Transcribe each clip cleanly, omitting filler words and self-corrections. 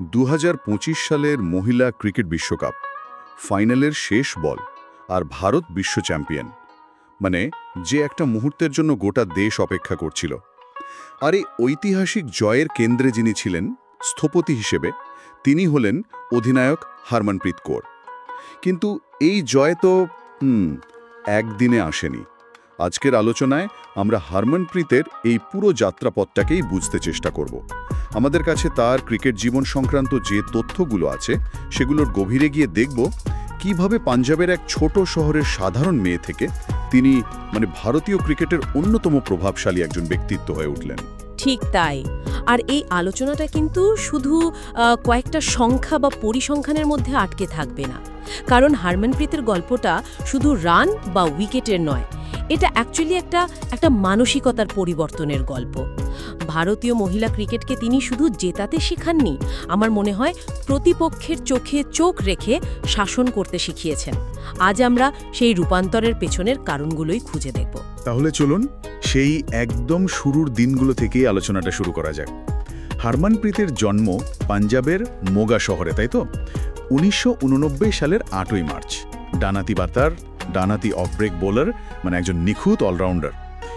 2025 সালের মহিলা ক্রিকেট বিশ্বকাপ ফাইনালের শেষ বল আর ভারত বিশ্ব চ্যাম্পিয়ন, মানে যে একটা মুহূর্তের জন্য গোটা দেশ অপেক্ষা করছিল। আর এই ঐতিহাসিক জয়ের কেন্দ্রে যিনি ছিলেন স্থপতি হিসেবে, তিনি হলেন অধিনায়ক হরমনপ্রীত কৌর। কিন্তু এই জয় তো একদিনে আসেনি। আজকের আলোচনায় আমরা হরমনপ্রীতের এই পুরো যাত্রাপথটাকেই বুঝতে চেষ্টা করব। আমাদের কাছে তার ক্রিকেট জীবন সংক্রান্ত যে তথ্যগুলো আছে সেগুলোর গভীরে গিয়ে দেখব কিভাবে পাঞ্জাবের এক ছোট শহরের সাধারণ মেয়ে থেকে তিনি ভারতীয় ক্রিকেটের অন্যতম প্রভাবশালী একজন ব্যক্তিত্ব হয়ে উঠলেন। ঠিক তাই। আর এই আলোচনাটা কিন্তু শুধু কয়েকটা সংখ্যা বা পরিসংখ্যানের মধ্যে আটকে থাকবে না, কারণ হরমনপ্রীতের গল্পটা শুধু রান বা উইকেটের নয়, এটা অ্যাকচুয়ালি একটা মানসিকতার পরিবর্তনের গল্প। ভারতীয় মহিলা ক্রিকেটকে তিনি শুধু জেতাতে শেখাননি, আমার মনে হয় প্রতিপক্ষের চোখে চোখ রেখে শাসন করতে শিখিয়েছেন। আজ আমরা সেই রূপান্তরের পেছনের কারণগুলোই খুঁজে দেখব। তাহলে চলুন সেই একদম শুরুর দিনগুলো থেকেই আলোচনাটা শুরু করা যাক। হরমনপ্রীতের জন্ম পাঞ্জাবের মোগা শহরে, তাই তো? 1989 সালের 8ই মার্চ। ডানাতি বাতার, ডানাতি অফ ব্রেক বোলার, একজন নিখুঁত অলরাউন্ডার।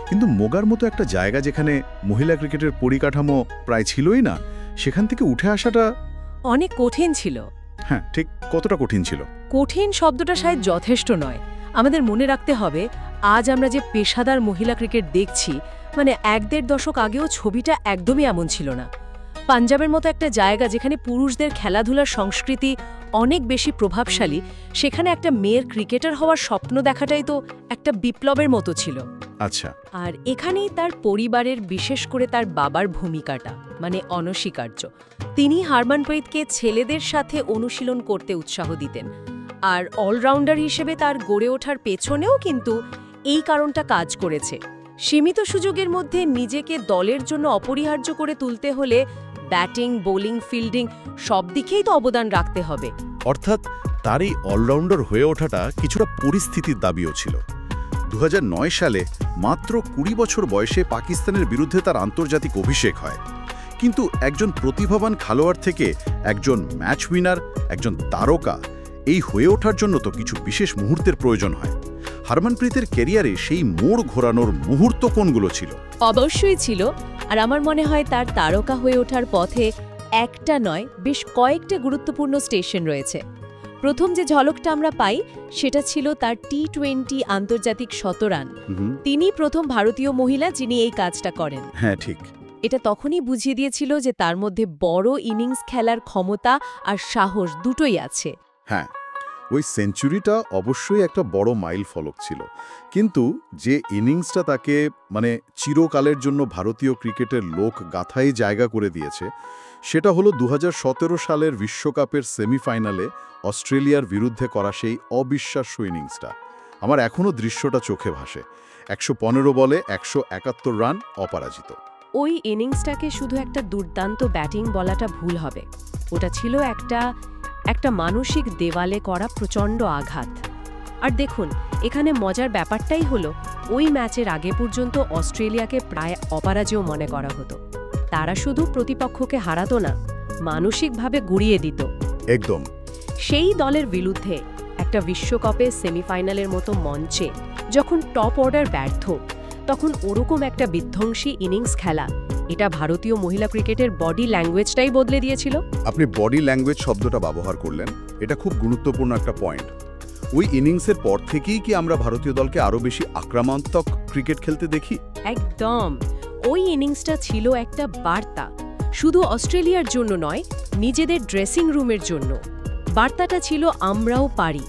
কিন্তু মোগার মতো একটা জায়গা যেখানে মহিলা ক্রিকেটের পরিকাঠামো প্রায় ছিলই না, সেখান থেকে উঠে আসাটা অনেক কঠিন ছিল। হ্যাঁ, ঠিক কতটা কঠিন ছিল? কঠিন শব্দটা শায়দ যথেষ্ট নয়। আমাদের মনে রাখতে হবে, আজ আমরা যে পেশাদার মহিলা ক্রিকেট দেখছি, 1-1.5 দশক আগেও ছবিটা একদমই এমন ছিল না। পাঞ্জাবের মতো একটা জায়গা যেখানে পুরুষদের খেলাধুলার সংস্কৃতি অনেক বেশি প্রভাবশালী, সেখানে একটা মেয়ের ক্রিকেটার হওয়ার স্বপ্ন দেখাটাই তো একটা বিপ্লবের মতো ছিল। আচ্ছা। আর এখানেই তার পরিবারের, বিশেষ করে তার বাবার ভূমিকাটা অনস্বীকার্য। তিনি হরমনপ্রীতকে ছেলেদের সাথে অনুশীলন করতে উৎসাহ দিতেন, আর অলরাউন্ডার হিসেবে তার গড়ে ওঠার পেছনেও কিন্তু এই কারণটা কাজ করেছে। সীমিত সুযোগের মধ্যে নিজেকে দলের জন্য অপরিহার্য করে তুলতে হলে ব্যাটিং, বোলিং, ফিল্ডিং সব দিকেই তো অবদান রাখতে হবে। অর্থাৎ তার এই অলরাউন্ডার হয়ে ওঠাটা কিছুটা পরিস্থিতির দাবিও ছিল। 2009 সালে মাত্র 20 বছর বয়সে পাকিস্তানের বিরুদ্ধে তার আন্তর্জাতিক অভিষেক হয়। কিন্তু একজন প্রতিভাবান খেলোয়াড় থেকে একজন ম্যাচ উইনার, একজন তারকা, এই হয়ে ওঠার জন্য তো কিছু বিশেষ মুহূর্তের প্রয়োজন হয়। হরমনপ্রীতের ক্যারিয়ারে সেই মোড় ঘোরানোর মুহূর্ত কোনগুলো ছিল? অবশ্যই ছিল। আর আমার মনে হয় তার তারকা হয়ে ওঠার পথে একটা নয়, বেশ কয়েকটা গুরুত্বপূর্ণ স্টেশন রয়েছে। প্রথম যে ঝলকটা আমরা পাই সেটা ছিল তার টি-20 আন্তর্জাতিক শতরান। তিনি প্রথম ভারতীয় মহিলা যিনি এই কাজটা করেন। হ্যাঁ, ঠিক। এটা তখনই বুঝিয়ে দিয়েছিল যে তার মধ্যে বড় ইনিংস খেলার ক্ষমতা আর সাহস দুটোই আছে। হ্যাঁ, ওই সেঞ্চুরিটা অবশ্যই একটা বড় মাইল ফলক ছিল, কিন্তু যে ইনিংসটা তাকে চিরকালের জন্য ভারতীয় ক্রিকেটের লোক গাথায় জায়গা করে দিয়েছে, সেটা হলো 2017 সালের বিশ্বকাপের সেমিফাইনালে অস্ট্রেলিয়ার বিরুদ্ধে করা সেই অবিশ্বাস্য ইনিংসটা। আমার এখনও দৃশ্যটা চোখে ভাসে। 115 বলে 171 রান, অপরাজিত। ওই ইনিংসটাকে শুধু একটা দুর্দান্ত ব্যাটিং বলাটা ভুল হবে। ওটা ছিল একটা মানসিক দেওয়ালে করা প্রচণ্ড আঘাত। আর দেখুন, এখানে মজার ব্যাপারটাই হলো, ওই ম্যাচের আগে পর্যন্ত অস্ট্রেলিয়াকে প্রায় অপরাজেয় মনে করা হতো। তারা শুধু প্রতিপক্ষকে হারাতো না, মানসিকভাবে গুড়িয়ে দিত। একদম। সেই দলের বিরুদ্ধে একটা বিশ্বকাপে সেমিফাইনালের মতো মঞ্চে যখন টপ অর্ডার ব্যর্থ, তখন ওরকম একটা বিধ্বংসী ইনিংস খেলা, এটা ভারতীয় মহিলা ক্রিকেটের বডি ল্যাঙ্গুয়েজটাই বদলে দিয়েছিল। আপনি বডি ল্যাঙ্গুয়েজ শব্দটা ব্যবহার করলেন, এটা খুব গুরুত্বপূর্ণ একটা পয়েন্ট। ওই ইনিংসের পর থেকেই কি আমরা ভারতীয় দলকে আরও বেশি আক্রমণাত্মক ক্রিকেট খেলতে দেখি? একদম। ওই ইনিংসটা ছিল একটা বার্তা, শুধু অস্ট্রেলিয়ার জন্য নয়, নিজেদের ড্রেসিং রুমের জন্য। বার্তাটা ছিল, আমরাও পারি।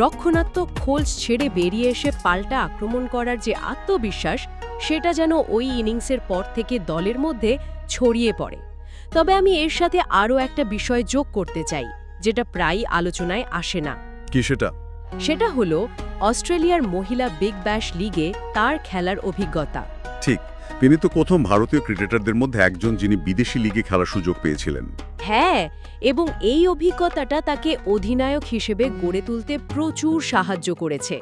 রক্ষণাত্মক খোলস ছেড়ে বেরিয়ে এসে পাল্টা আক্রমণ করার যে আত্মবিশ্বাস, সেটা যেন ওই ইনিংসের পর থেকে দলের মধ্যে ছড়িয়ে পড়ে। তবে আমি এর সাথে আরও একটা বিষয় যোগ করতে চাই, যেটা প্রায় আলোচনায় আসে না। কি সেটা? সেটা হলো অস্ট্রেলিয়ার মহিলা বিগ ব্যাশ লিগে তার খেলার অভিজ্ঞতা। ঠিক, তিনি তো প্রথম ভারতীয় ক্রিকেটারদের মধ্যে একজন যিনি বিদেশি লিগে খেলার সুযোগ পেয়েছিলেন। হ্যাঁ, এবং এই অভিজ্ঞতাটা তাকে অধিনায়ক হিসেবে গড়ে তুলতে প্রচুর সাহায্য করেছে।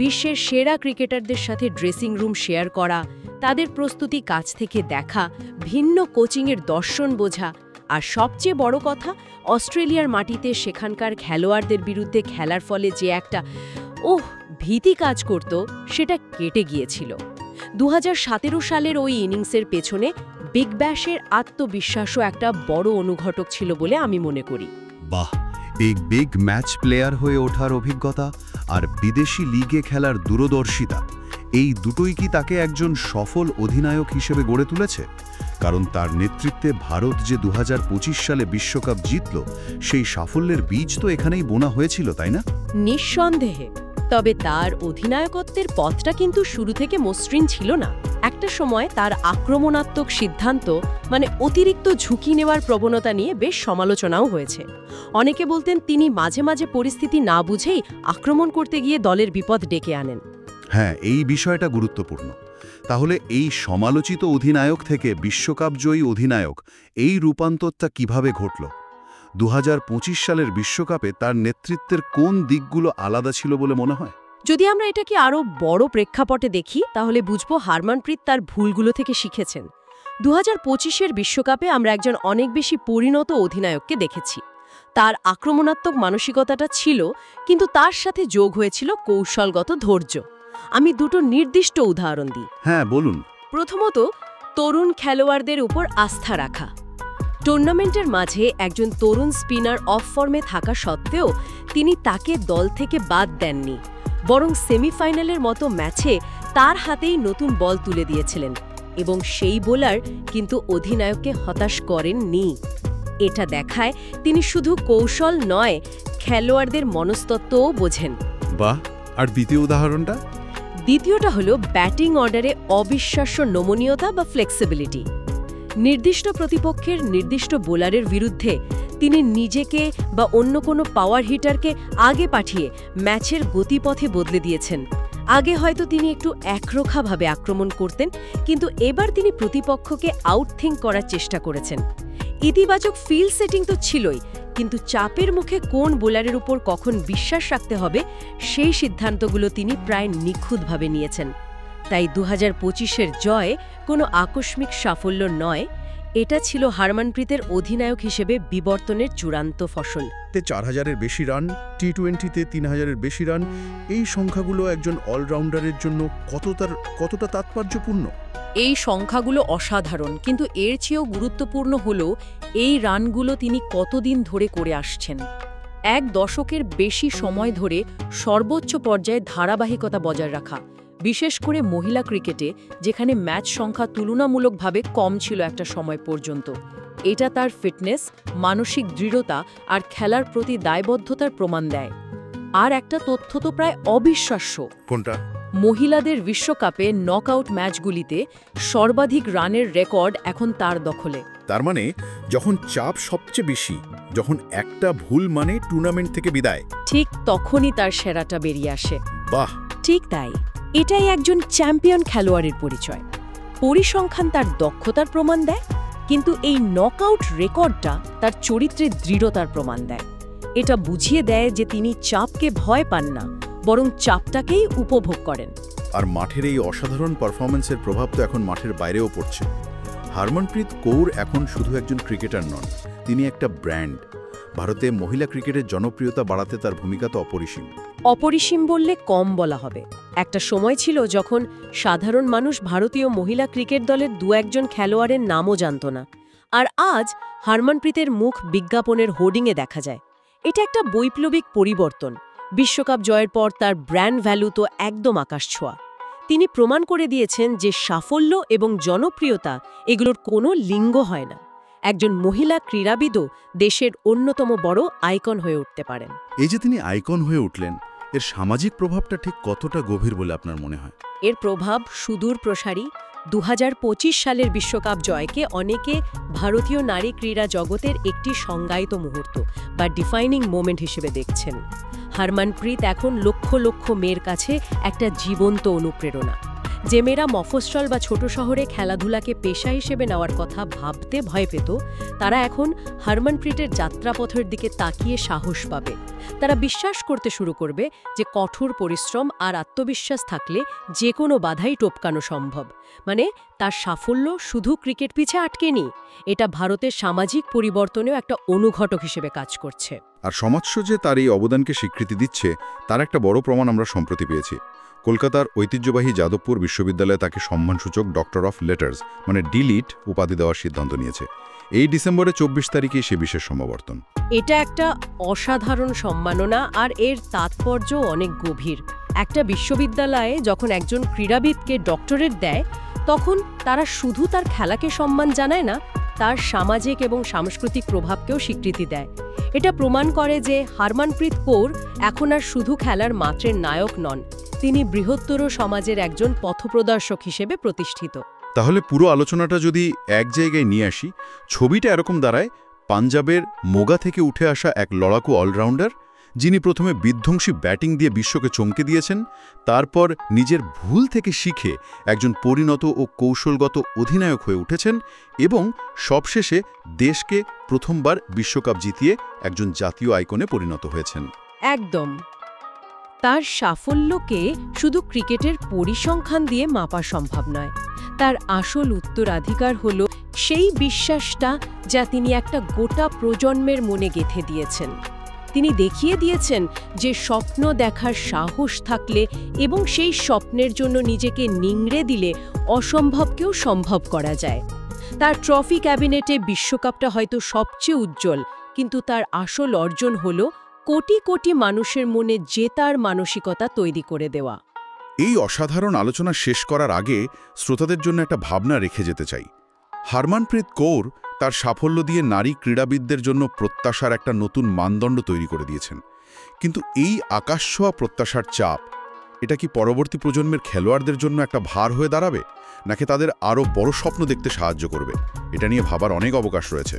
বিশ্বের সেরা ক্রিকেটারদের সাথে ড্রেসিং রুম শেয়ার করা, তাদের প্রস্তুতি কাছ থেকে দেখা, ভিন্ন কোচিংয়ের দর্শন বোঝা, আর সবচেয়ে বড় কথা, অস্ট্রেলিয়ার মাটিতে সেখানকার খেলোয়াড়দের বিরুদ্ধে খেলার ফলে যে একটা ভীতি কাজ করত, সেটা কেটে গিয়েছিল। 2017 সালের ওই ইনিংসের পেছনে বিগ ব্যাশের আত্মবিশ্বাসও একটা বড় অনুঘটক ছিল বলে আমি মনে করি। বাহ, এই বিগ ম্যাচ প্লেয়ার হয়ে ওঠার অভিজ্ঞতা আর বিদেশি লিগে খেলার দূরদর্শিতা, এই দুটোই কি তাকে একজন সফল অধিনায়ক হিসেবে গড়ে তুলেছে? কারণ তার নেতৃত্বে ভারত যে 2025 সালে বিশ্বকাপ জিতল, সেই সাফল্যের বীজ তো এখানেই বোনা হয়েছিল, তাই না? নিঃসন্দেহে। তবে তার অধিনায়কত্বের পথটা কিন্তু শুরু থেকে মসৃণ ছিল না। একটা সময় তার আক্রমণাত্মক সিদ্ধান্ত, অতিরিক্ত ঝুঁকি নেওয়ার প্রবণতা নিয়ে বেশ সমালোচনাও হয়েছে। অনেকে বলতেন তিনি মাঝে মাঝে পরিস্থিতি না বুঝেই আক্রমণ করতে গিয়ে দলের বিপদ ডেকে আনেন। হ্যাঁ, এই বিষয়টা গুরুত্বপূর্ণ। তাহলে এই সমালোচিত অধিনায়ক থেকে বিশ্বকাপজয়ী অধিনায়ক, এই রূপান্তরটা কিভাবে ঘটল? 2025 সালের বিশ্বকাপে তার নেতৃত্বের কোন দিকগুলো আলাদা ছিল বলে মনে হয়? যদি আমরা এটাকে আরও বড় প্রেক্ষাপটে দেখি, তাহলে বুঝব হারমানপ্রীত তার ভুলগুলো থেকে শিখেছেন। 2025-এর বিশ্বকাপে আমরা একজন অনেক বেশি পরিণত অধিনায়ককে দেখেছি। তার আক্রমণাত্মক মানসিকতাটা ছিল, কিন্তু তার সাথে যোগ হয়েছিল কৌশলগত ধৈর্য। আমি দুটো নির্দিষ্ট উদাহরণ দিই। হ্যাঁ, বলুন। প্রথমত, তরুণ খেলোয়াড়দের উপর আস্থা রাখা। টুর্নামেন্টের মাঝে একজন তরুণ স্পিনার অফ ফর্মে থাকা সত্ত্বেও তিনি তাকে দল থেকে বাদ দেননি, বরং সেমিফাইনালের মতো ম্যাচে তার হাতেই নতুন বল তুলে দিয়েছিলেন, এবং সেই বোলার কিন্তু অধিনায়ককে হতাশ করেননি। এটা দেখায় তিনি শুধু কৌশল নয়, খেলোয়াড়দের মনস্তত্ত্বও বোঝেন। বাহ, আর দ্বিতীয় উদাহরণটা? দ্বিতীয়টা হলো ব্যাটিং অর্ডারে অবিশ্বাস্য নমনীয়তা বা ফ্লেক্সিবিলিটি। নির্দিষ্ট প্রতিপক্ষের নির্দিষ্ট বোলারের বিরুদ্ধে তিনি নিজেকে বা অন্য কোনো পাওয়ার হিটারকে আগে পাঠিয়ে ম্যাচের গতিপথে বদলে দিয়েছেন। আগে হয়তো তিনি একটু একরোখাভাবে আক্রমণ করতেন, কিন্তু এবার তিনি প্রতিপক্ষকে আউটথিঙ্ক করার চেষ্টা করেছেন। ইতিবাচক ফিল্ড সেটিং তো ছিলই, কিন্তু চাপের মুখে কোন বোলারের উপর কখন বিশ্বাস রাখতে হবে, সেই সিদ্ধান্তগুলো তিনি প্রায় নিখুঁতভাবে নিয়েছেন। তাই 2025-এর জয় কোনো আকস্মিক সাফল্য নয়, এটা ছিল হারমানপ্রীতের অধিনায়ক হিসেবে বিবর্তনের চূড়ান্ত ফসল। 4000-এর বেশি রান, টি-20-তে 3000-এর বেশি রান, এই সংখ্যাগুলো একজন অলরাউন্ডারের জন্য কতটা তাৎপর্যপূর্ণ? এই সংখ্যাগুলো অসাধারণ, কিন্তু এর চেয়েও গুরুত্বপূর্ণ হল এই রানগুলো তিনি কতদিন ধরে করে আসছেন। 1 দশকের বেশি সময় ধরে সর্বোচ্চ পর্যায়ে ধারাবাহিকতা বজায় রাখা, বিশেষ করে মহিলা ক্রিকেটে, যেখানে ম্যাচ সংখ্যা তুলনামূলকভাবে কম ছিল একটা সময় পর্যন্ত। এটা তার ফিটনেস, মানসিক দৃঢ়তা আর খেলার প্রতি দায়বদ্ধতার প্রমাণ দেয়। আর একটা তথ্য তো প্রায় অবিশ্বাস্য। কোনটা? মহিলাদের বিশ্বকাপে নকআউট ম্যাচগুলিতে সর্বাধিক রানের রেকর্ড এখন তার দখলে। তার মানে যখন চাপ সবচেয়ে বেশি, যখন একটা ভুল মানে টুর্নামেন্ট থেকে বিদায়, ঠিক তখনই তার সেরাটা বেরিয়ে আসে। বাহ, ঠিক তাই। এটাই একজন চ্যাম্পিয়ন খেলোয়াড়ের পরিচয়। পরিসংখ্যান তার দক্ষতার প্রমাণ দেয়, কিন্তু এই নকআউট রেকর্ডটা তার চরিত্রের দৃঢ়তার প্রমাণ দেয়। এটা বুঝিয়ে দেয় যে তিনি চাপকে ভয় পান না, বরং চাপটাকেই উপভোগ করেন। আর মাঠের এই অসাধারণ পারফরম্যান্সের প্রভাব তো এখন মাঠের বাইরেও পড়ছে। হারমনপ্রীত কৌর এখন শুধু একজন ক্রিকেটার নন, তিনি একটা ব্র্যান্ড। ভারতে মহিলা ক্রিকেটের জনপ্রিয়তা বাড়াতে তার ভূমিকা তো অপরিসীম। অপরিসীম বললে কম বলা হবে। একটা সময় ছিল যখন সাধারণ মানুষ ভারতীয় মহিলা ক্রিকেট দলের 2-1 খেলোয়াড়ের নামও জানত না। আর আজ হারমনপ্রীতের মুখ বিজ্ঞাপনের হোর্ডিংয়ে দেখা যায়। এটা একটা বৈপ্লবিক পরিবর্তন। বিশ্বকাপ জয়ের পর তার ব্র্যান্ড ভ্যালু তো একদম আকাশছোঁয়া। তিনি প্রমাণ করে দিয়েছেন যে সাফল্য এবং জনপ্রিয়তা এগুলোর কোনো লিঙ্গ হয় না। একজন মহিলা ক্রীড়াবিদও দেশের অন্যতম বড় আইকন হয়ে উঠতে পারেন। এই যে তিনি আইকন হয়ে উঠলেন, এর সামাজিক প্রভাবটা ঠিক কতটা গভীর বলে আপনার মনে হয়? এর প্রভাব সুদূর প্রসারী। 2025 সালের বিশ্বকাপ জয়কে অনেকে ভারতীয় নারী ক্রীড়া জগতের একটি সংজ্ঞায়িত মুহূর্ত বা ডিফাইনিং মোমেন্ট হিসেবে দেখছেন। হারমনপ্রীত এখন লক্ষ লক্ষ মেয়ের কাছে একটা জীবন্ত অনুপ্রেরণা। যে মেয়েরা মফস্বল বা ছোট শহরে খেলাধুলাকে পেশা হিসেবে নেওয়ার কথা ভাবতে ভয় পেত, তারা এখন হারমনপ্রীতের যাত্রাপথের দিকে তাকিয়ে সাহস পাবে। তারা বিশ্বাস করতে শুরু করবে যে কঠোর পরিশ্রম আর আত্মবিশ্বাস থাকলে যে কোনো বাধাই টপকানো সম্ভব। তার সাফল্য শুধু ক্রিকেট পিছে আটকেনি, এটা ভারতের সামাজিক পরিবর্তনেও একটা অনুঘটক হিসেবে কাজ করছে। আর সমাজ যে তার এই অবদানকে স্বীকৃতি দিচ্ছে, তার একটা বড় প্রমাণ আমরা সম্প্রতি পেয়েছি। কলকাতার ঐতিহ্যবাহী যাদবপুর বিশ্ববিদ্যালয়ে তাকে সম্মানসূচক ডক্টর অফ লেটার্স মানে ডিলিট উপাধি দেওয়ার সিদ্ধান্ত নিয়েছে। এই ডিসেম্বরে 24 তারিখে সে বিশেষ সমাবর্তন। এটা একটা অসাধারণ সম্মাননা, আর এর তাৎপর্য অনেক গভীর। একটা বিশ্ববিদ্যালয়ে যখন একজন ক্রীড়াবিদকে ডক্টরেট দেয়, তখন তারা শুধু তার খেলাকে সম্মান জানায় না, তার সামাজিক এবং সাংস্কৃতিক প্রভাবকেও স্বীকৃতি দেয়। এটা প্রমাণ করে যে হারমানপ্রীত কৌর এখন আর শুধু খেলার মাত্রের নায়ক নন, তিনি বৃহত্তর সমাজের একজন পথপ্রদর্শক হিসেবে প্রতিষ্ঠিত। তাহলে পুরো আলোচনাটা যদি এক জায়গায় নিয়ে আসি, ছবিটা এরকম দাঁড়ায়: পাঞ্জাবের মোগা থেকে উঠে আসা এক লড়াকু অলরাউন্ডার, যিনি প্রথমে বিধ্বংসী ব্যাটিং দিয়ে বিশ্বকে চমকে দিয়েছেন, তারপর নিজের ভুল থেকে শিখে একজন পরিণত ও কৌশলগত অধিনায়ক হয়ে উঠেছেন, এবং সবশেষে দেশকে প্রথমবার বিশ্বকাপ জিতিয়ে একজন জাতীয় আইকনে পরিণত হয়েছেন। একদম। তার সাফল্যকে শুধু ক্রিকেটের পরিসংখ্যান দিয়ে মাপা সম্ভব নয়। তার আসল উত্তরাধিকার হল সেই বিশ্বাসটা যা তিনি একটা গোটা প্রজন্মের মনে গেঁথে দিয়েছেন। তিনি দেখিয়ে দিয়েছেন যে স্বপ্ন দেখার সাহস থাকলে এবং সেই স্বপ্নের জন্য নিজেকে নিংড়ে দিলে অসম্ভবকেও সম্ভব করা যায়। তার ট্রফি ক্যাবিনেটে বিশ্বকাপটা হয়তো সবচেয়ে উজ্জ্বল, কিন্তু তার আসল অর্জন হল কোটি কোটি মানুষের মনে জেতার মানসিকতা তৈরি করে দেওয়া। এই অসাধারণ আলোচনা শেষ করার আগে শ্রোতাদের জন্য একটা ভাবনা রেখে যেতে চাই। হারমানপ্রীত কৌর তার সাফল্য দিয়ে নারী ক্রীড়াবিদদের জন্য প্রত্যাশার একটা নতুন মানদণ্ড তৈরি করে দিয়েছেন। কিন্তু এই আকাশছোঁয়া প্রত্যাশার চাপ, এটা কি পরবর্তী প্রজন্মের খেলোয়াড়দের জন্য একটা ভার হয়ে দাঁড়াবে, নাকি তাদের আরও বড় স্বপ্ন দেখতে সাহায্য করবে? এটা নিয়ে ভাবার অনেক অবকাশ রয়েছে।